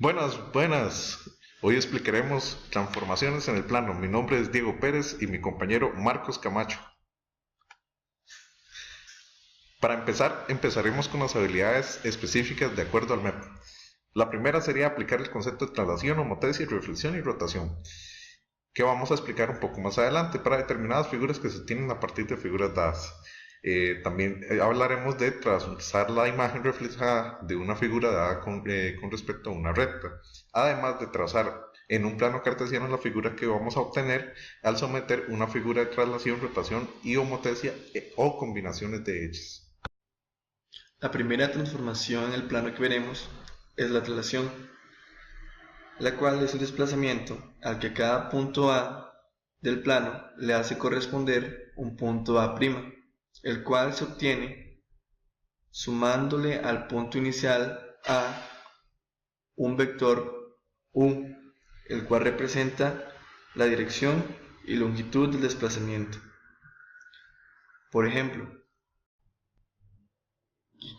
Buenas, buenas. Hoy explicaremos transformaciones en el plano. Mi nombre es Diego Pérez y mi compañero Marcos Camacho. Para empezar, empezaremos con las habilidades específicas de acuerdo al MEP. La primera sería aplicar el concepto de traslación, homotesia, reflexión y rotación, que vamos a explicar un poco más adelante para determinadas figuras que se tienen a partir de figuras dadas. También hablaremos de trazar la imagen reflejada de una figura dada con respecto a una recta, además de trazar en un plano cartesiano la figura que vamos a obtener al someter una figura de traslación, rotación y homotesia o combinaciones de ellas. La primera transformación en el plano que veremos es la traslación, la cual es un desplazamiento al que cada punto A del plano le hace corresponder un punto A', el cual se obtiene sumándole al punto inicial A un vector U, el cual representa la dirección y longitud del desplazamiento. Por ejemplo,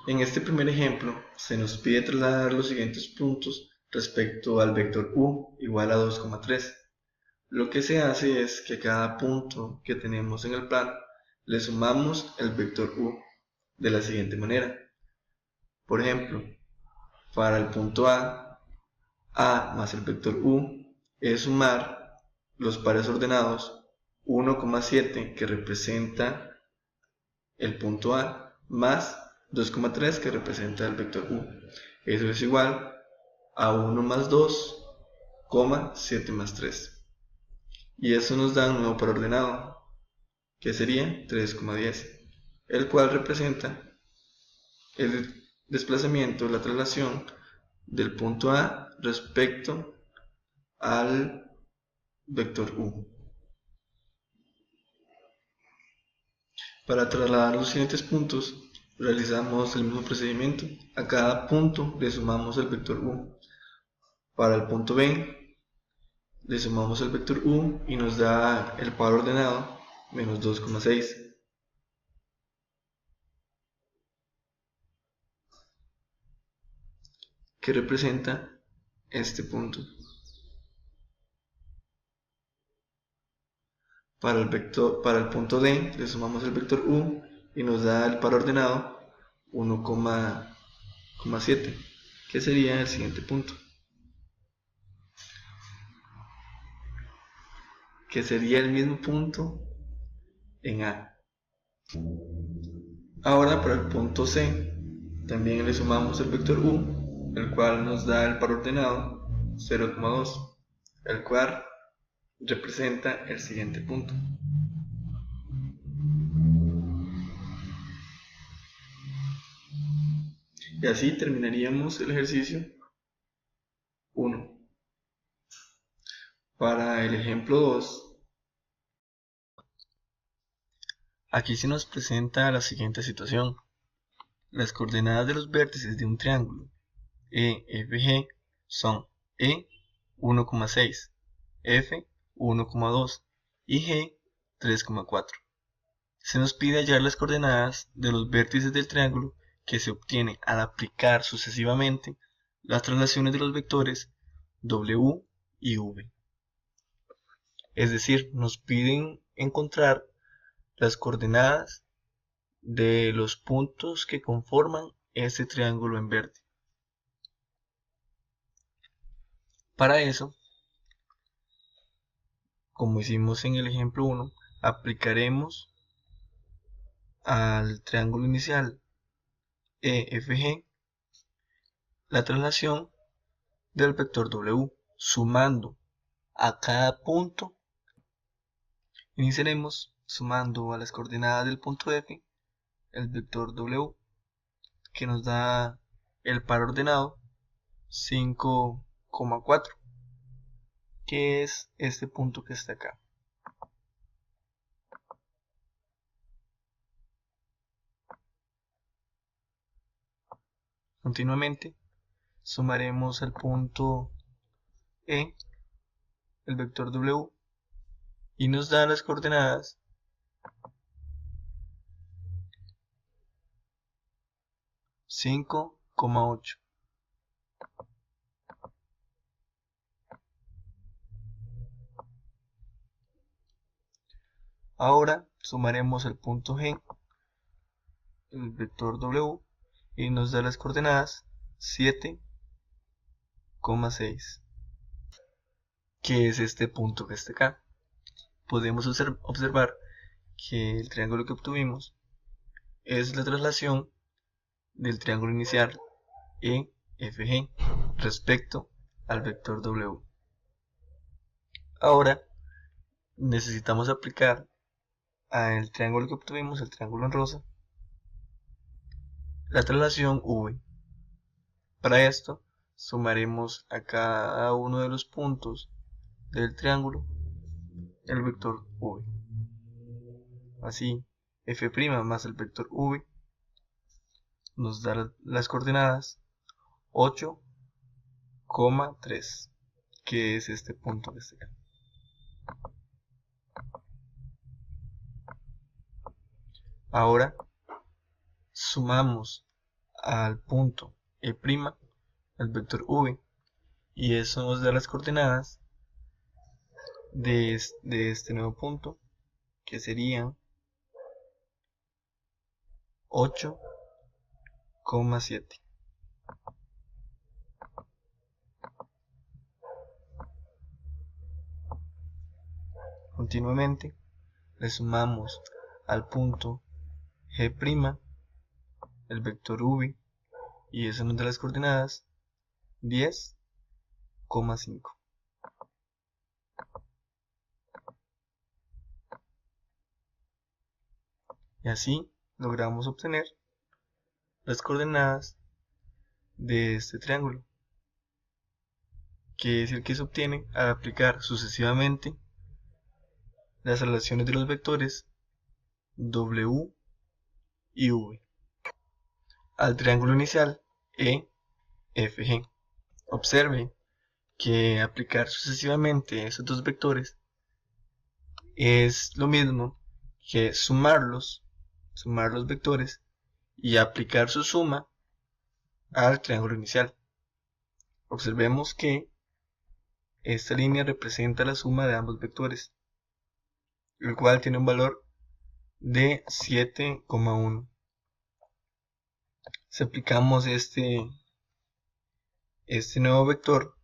en este primer ejemplo se nos pide trasladar los siguientes puntos respecto al vector U igual a 2,3. Lo que se hace es que a cada punto que tenemos en el plano le sumamos el vector U de la siguiente manera. Por ejemplo, para el punto A más el vector U es sumar los pares ordenados 1,7 que representa el punto A más 2,3 que representa el vector U. Eso es igual a 1 más 2, 7 más 3. Y eso nos da un nuevo par ordenado, que sería 3,10, el cual representa el desplazamiento, la traslación del punto A respecto al vector U. Para trasladar los siguientes puntos, realizamos el mismo procedimiento. A cada punto le sumamos el vector U. Para el punto B, le sumamos el vector U y nos da el par ordenado menos 2,6, que representa este punto. Para el punto D le sumamos el vector U y nos da el par ordenado 1,7, que sería el siguiente punto, que sería el mismo punto en A. Ahora para el punto C también le sumamos el vector U, el cual nos da el par ordenado 0,2, el cual representa el siguiente punto. Y así terminaríamos el ejercicio 1. Para el ejemplo 2, aquí se nos presenta la siguiente situación. Las coordenadas de los vértices de un triángulo EFG son E 1,6, F 1,2 y G 3,4. Se nos pide hallar las coordenadas de los vértices del triángulo que se obtienen al aplicar sucesivamente las traslaciones de los vectores W y V. Es decir, nos piden encontrar las coordenadas de los puntos que conforman este triángulo en verde. Para eso, como hicimos en el ejemplo 1, aplicaremos al triángulo inicial EFG la traslación del vector W, sumando a cada punto. Iniciaremos sumando a las coordenadas del punto F el vector W, que nos da el par ordenado 5,4, que es este punto que está acá. Continuamente sumaremos al punto E el vector W y nos da las coordenadas 5,8. Ahora sumaremos el punto G, el vector W, y nos da las coordenadas 7,6, que es este punto que está acá. Podemos observar que el triángulo que obtuvimos es la traslación del triángulo inicial EFG respecto al vector W. Ahora necesitamos aplicar al triángulo que obtuvimos, el triángulo en rosa, la traslación V. Para esto sumaremos a cada uno de los puntos del triángulo el vector V. Así, f' más el vector V nos da las coordenadas 8,3, que es este punto que está acá. Ahora sumamos al punto E' el vector V, y eso nos da las coordenadas de este nuevo punto, que serían 8,7. Continuamente le sumamos al punto G' el vector V, y eso nos da las coordenadas 10,5. Y así logramos obtener las coordenadas de este triángulo, que es el que se obtiene al aplicar sucesivamente las relaciones de los vectores W y V al triángulo inicial EFG. Observe que aplicar sucesivamente esos dos vectores es lo mismo que sumar los vectores y aplicar su suma al triángulo inicial. Observemos que esta línea representa la suma de ambos vectores, el cual tiene un valor de 7,1. Si aplicamos este nuevo vector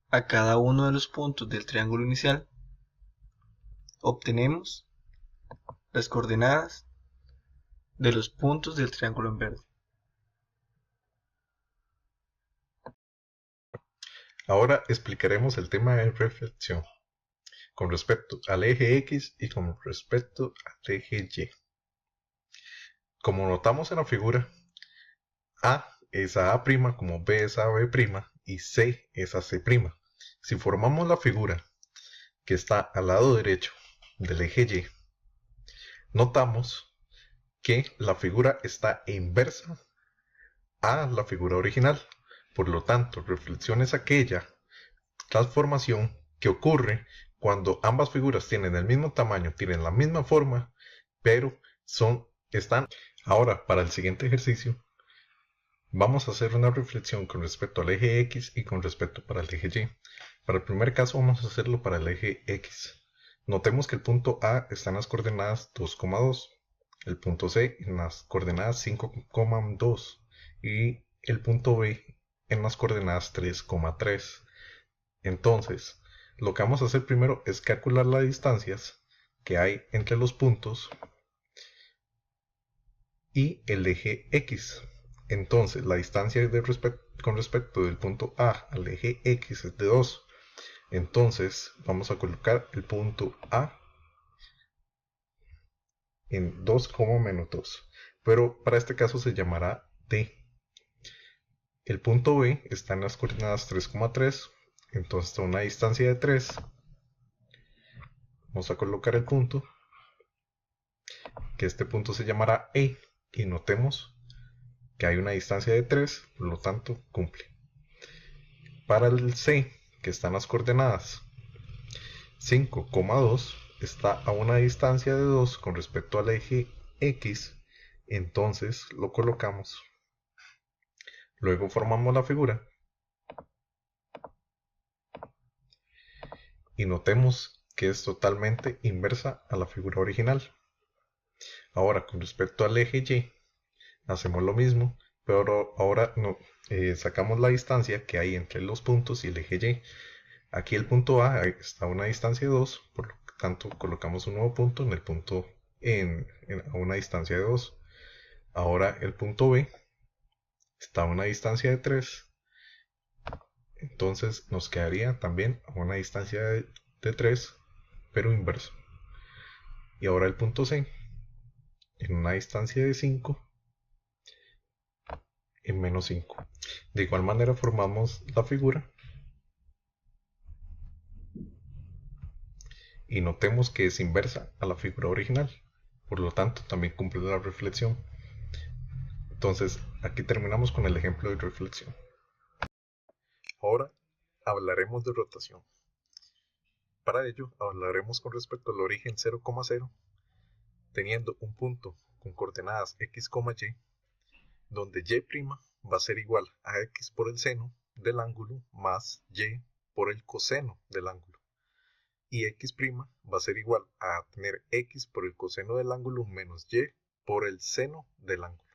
a cada uno de los puntos del triángulo inicial, obtenemos las coordenadas de los puntos del triángulo en verde. Ahora explicaremos el tema de reflexión con respecto al eje X y con respecto al eje Y. Como notamos en la figura, A es a A', como B es a B' y C es a C'. Si formamos la figura que está al lado derecho del eje Y, notamos que la figura está inversa a la figura original. Por lo tanto, reflexión es aquella transformación que ocurre cuando ambas figuras tienen el mismo tamaño, tienen la misma forma, pero están. Ahora, para el siguiente ejercicio, vamos a hacer una reflexión con respecto al eje X y con respecto para el eje Y. Para el primer caso vamos a hacerlo para el eje X. Notemos que el punto A está en las coordenadas 2,2, el punto C en las coordenadas 5,2 y el punto B en las coordenadas 3,3. Entonces, lo que vamos a hacer primero es calcular las distancias que hay entre los puntos y el eje X. Entonces, la distancia con respecto del punto A al eje X es de 2. Entonces, vamos a colocar el punto A en 2,-2. Pero para este caso se llamará D. El punto B está en las coordenadas 3,3. Entonces, a una distancia de 3. Vamos a colocar el punto, que este punto se llamará E. Y notemos que hay una distancia de 3, por lo tanto cumple. Para el C, que está en las coordenadas 5,2, está a una distancia de 2 con respecto al eje X, entonces lo colocamos. Luego formamos la figura y notemos que es totalmente inversa a la figura original. Ahora, con respecto al eje Y, hacemos lo mismo, pero ahora no, sacamos la distancia que hay entre los puntos y el eje Y. Aquí el punto A está a una distancia de 2, por lo tanto colocamos un nuevo punto en el punto a una distancia de 2. Ahora el punto B está a una distancia de 3, entonces nos quedaría también a una distancia de 3, pero inverso. Y ahora el punto C en una distancia de 5 en menos 5. De igual manera formamos la figura y notemos que es inversa a la figura original, por lo tanto también cumple la reflexión. Entonces aquí terminamos con el ejemplo de reflexión. Ahora hablaremos de rotación. Para ello hablaremos con respecto al origen 0,0, teniendo un punto con coordenadas x, y, donde y' va a ser igual a x por el seno del ángulo más y por el coseno del ángulo, y x' va a ser igual a tener x por el coseno del ángulo menos y por el seno del ángulo.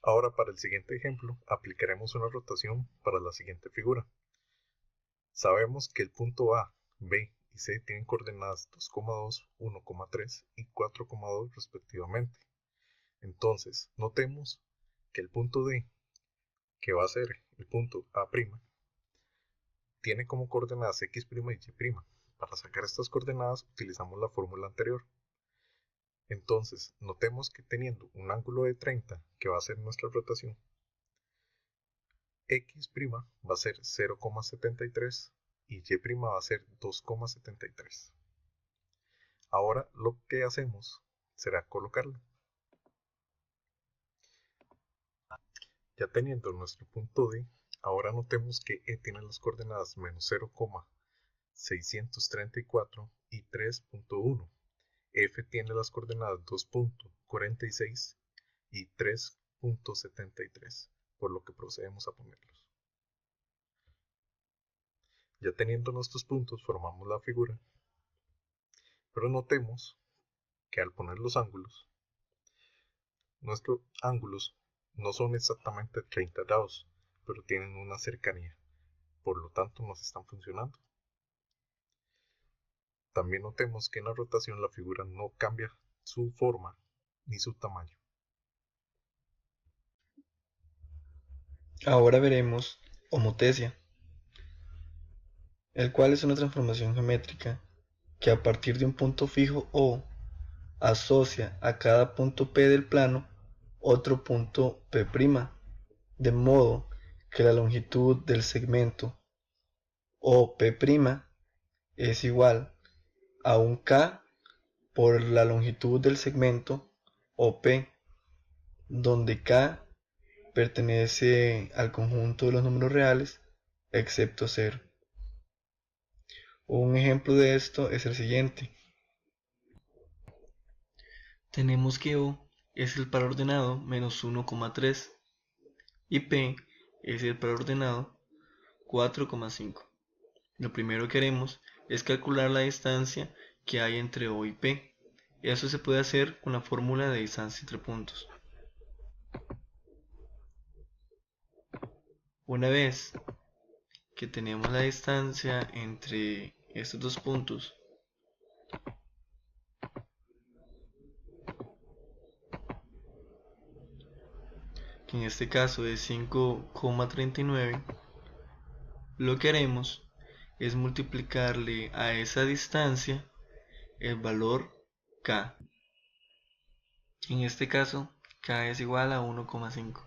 Ahora, para el siguiente ejemplo, aplicaremos una rotación para la siguiente figura. Sabemos que el punto A, B y C tienen coordenadas 2,2, 1,3 y 4,2 respectivamente. Entonces, notemos que el punto D, que va a ser el punto A', tiene como coordenadas x' y y'. Para sacar estas coordenadas utilizamos la fórmula anterior. Entonces, notemos que teniendo un ángulo de 30, que va a ser nuestra rotación, x' va a ser 0,73 y y' va a ser 2,73. Ahora lo que hacemos será colocarlo. Ya teniendo nuestro punto D, ahora notemos que E tiene las coordenadas menos 0,634 y 3,1. F tiene las coordenadas 2,46 y 3,73, por lo que procedemos a ponerlos. Ya teniendo nuestros puntos, formamos la figura, pero notemos que al poner los ángulos, nuestros ángulos no son exactamente 30 grados, pero tienen una cercanía, por lo tanto nos están funcionando. También notemos que en la rotación la figura no cambia su forma ni su tamaño. Ahora veremos homotesia, el cual es una transformación geométrica que a partir de un punto fijo O asocia a cada punto P del plano otro punto P', de modo que la longitud del segmento OP' es igual a un K por la longitud del segmento OP, donde K pertenece al conjunto de los números reales excepto 0. Un ejemplo de esto es el siguiente. Tenemos que O es el par ordenado menos 1,3 y P es el par ordenado 4,5. Lo primero que haremos es calcular la distancia que hay entre O y P. Eso se puede hacer con la fórmula de distancia entre puntos. Una vez que tenemos la distancia entre estos dos puntos, que en este caso es 5,39, lo que haremos es multiplicarle a esa distancia el valor K. En este caso, K es igual a 1,5.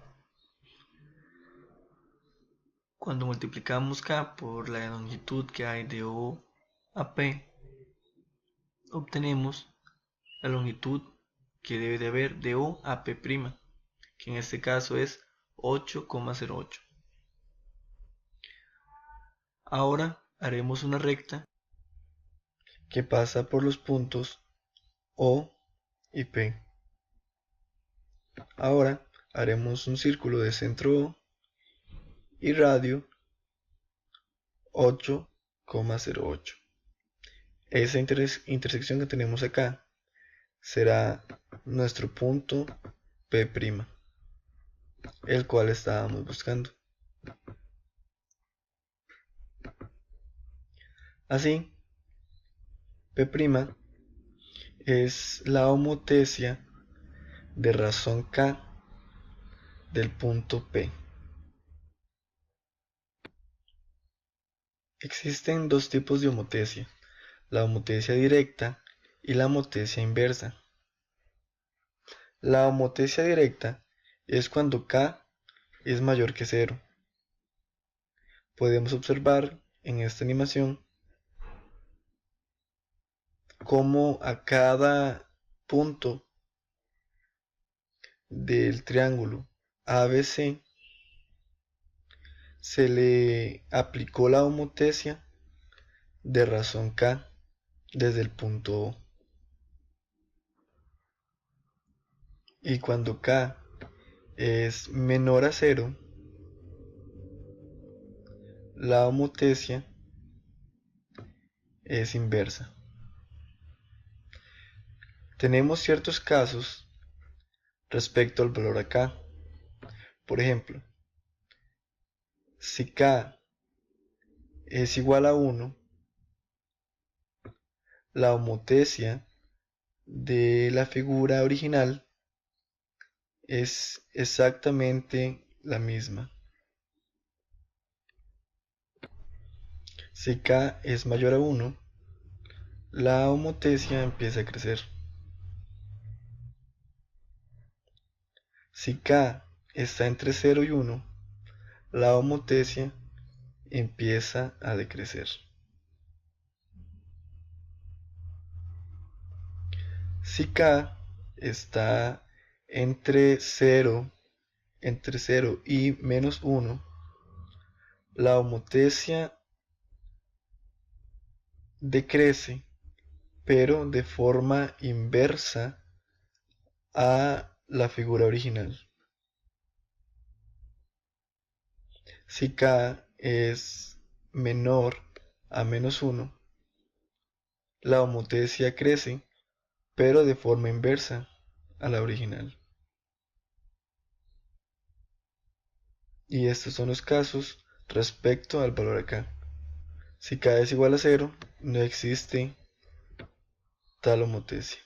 Cuando multiplicamos K por la longitud que hay de O a P, obtenemos la longitud que debe de haber de O a P', que en este caso es 8,08. Ahora haremos una recta que pasa por los puntos O y P. Ahora haremos un círculo de centro O y radio 8,08. esa intersección que tenemos acá será nuestro punto P', el cual estábamos buscando. Así, P' es la homotesia de razón K del punto P. Existen dos tipos de homotesia, la homotesia directa y la homotesia inversa. La homotesia directa es cuando K es mayor que 0. Podemos observar en esta animación cómo a cada punto del triángulo ABC se le aplicó la homotesia de razón K desde el punto O. Y cuando K es menor a 0, la homotesia es inversa. Tenemos ciertos casos respecto al valor a K. Por ejemplo, si K es igual a 1, la homotesia de la figura original es exactamente la misma. Si K es mayor a 1, la homotesia empieza a crecer. Si K está entre 0 y 1, la homotesia empieza a decrecer. Si K está entre 0 y menos 1, la homotesia decrece, pero de forma inversa a la figura original. Si K es menor a menos 1, la homotesia crece, pero de forma inversa a la original. Y estos son los casos respecto al valor acá. Si K es igual a 0, no existe tal homotesia.